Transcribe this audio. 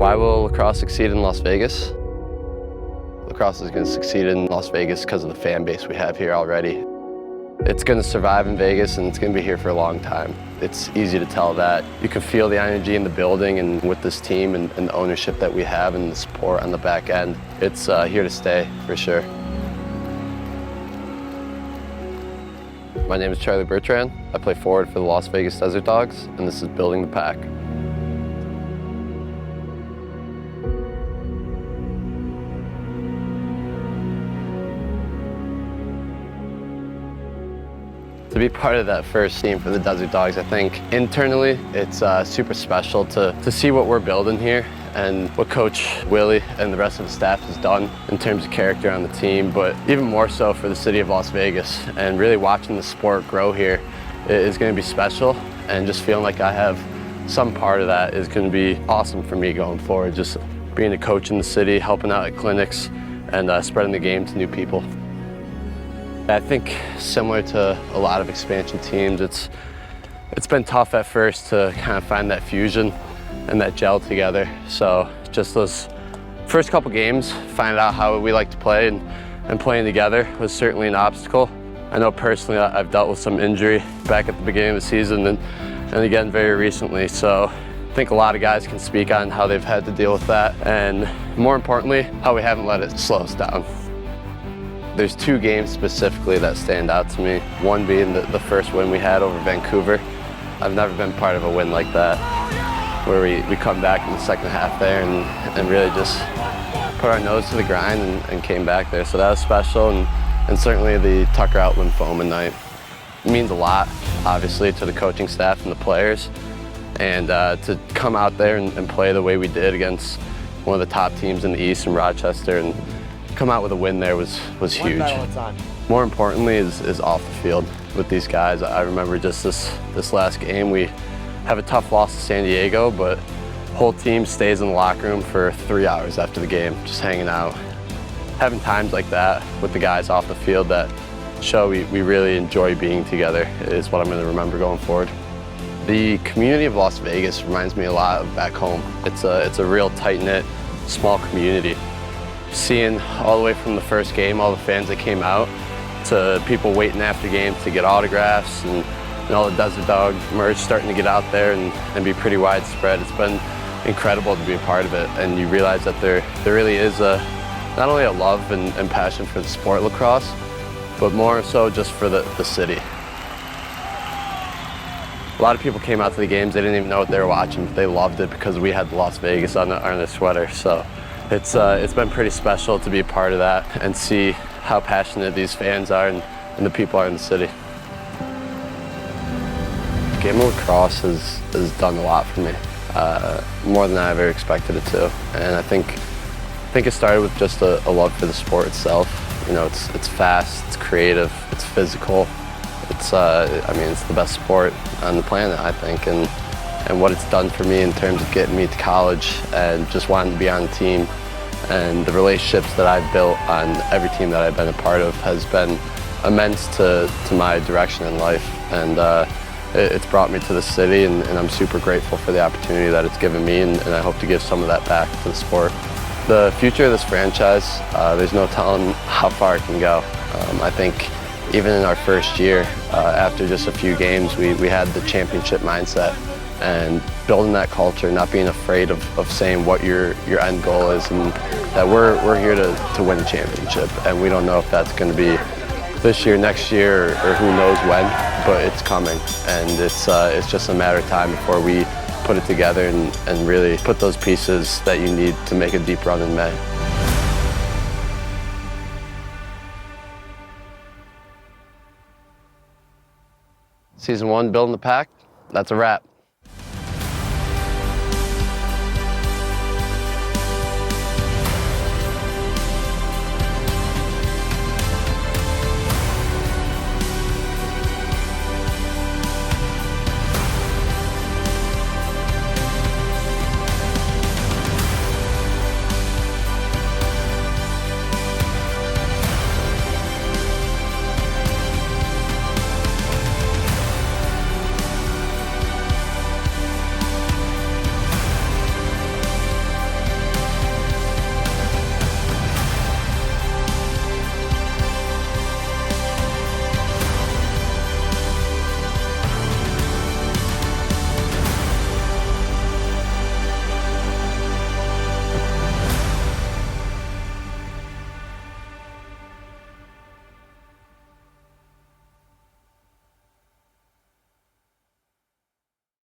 Why will lacrosse succeed in Las Vegas? Lacrosse is going to succeed in Las Vegas because of the fan base we have here already. It's going to survive in Vegas and it's going to be here for a long time. It's easy to tell that. You can feel the energy in the building and with this team and the ownership that we have and the support on the back end. It's here to stay for sure. My name is Charlie Bertrand. I play forward for the Las Vegas Desert Dogs, and this is Building the Pack. To be part of that first team for the Desert Dogs, I think internally it's super special to see what we're building here and what Coach Willie and the rest of the staff has done in terms of character on the team, but even more so for the city of Las Vegas. And really watching the sport grow here is going to be special, and just feeling like I have some part of that is going to be awesome for me going forward. Just being a coach in the city, helping out at clinics, and spreading the game to new people. I think similar to a lot of expansion teams, it's been tough at first to kind of find that fusion and that gel together. So just those first couple games, finding out how we like to play and playing together was certainly an obstacle. I know personally I've dealt with some injury back at the beginning of the season and again very recently. So I think a lot of guys can speak on how they've had to deal with that, and more importantly, how we haven't let it slow us down. There's two games specifically that stand out to me. One being the first win we had over Vancouver. I've never been part of a win like that, where we come back in the second half there and really just put our nose to the grind and came back there. So that was special, and certainly the Tucker Out Lymphoma night. It means a lot, obviously, to the coaching staff and the players. And to come out there and play the way we did against one of the top teams in the East in Rochester and come out with a win there was huge. More importantly is off the field with these guys. I remember just this last game, we have a tough loss to San Diego, but the whole team stays in the locker room for 3 hours after the game, just hanging out. Having times like that with the guys off the field that show we really enjoy being together is what I'm going to remember going forward. The community of Las Vegas reminds me a lot of back home. It's a real tight-knit, small community. Seeing all the way from the first game, all the fans that came out, to people waiting after games to get autographs, and all the Desert Dog merch starting to get out there and be pretty widespread. It's been incredible to be a part of it, and you realize that there really is not only a love and passion for the sport lacrosse, but more so just for the city. A lot of people came out to the games, they didn't even know what they were watching, but they loved it because we had Las Vegas on their sweater. So it's been pretty special to be a part of that and see how passionate these fans are and the people are in the city. Game of lacrosse has done a lot for me, more than I ever expected it to. And I think it started with just a love for the sport itself. You know, it's fast, it's creative, it's physical. It's the best sport on the planet, I think. And what it's done for me in terms of getting me to college and just wanting to be on the team, and the relationships that I've built on every team that I've been a part of has been immense to my direction in life. And it's brought me to the city, and I'm super grateful for the opportunity that it's given me, and I hope to give some of that back to the sport. The future of this franchise, there's no telling how far it can go. I think even in our first year, after just a few games, we had the championship mindset, and building that culture, not being afraid of saying what your end goal is, and that we're here to win a championship. And we don't know if that's going to be this year, next year, or who knows when, but it's coming. And it's just a matter of time before we put it together and really put those pieces that you need to make a deep run in May. Season 1, Building the Pack, that's a wrap.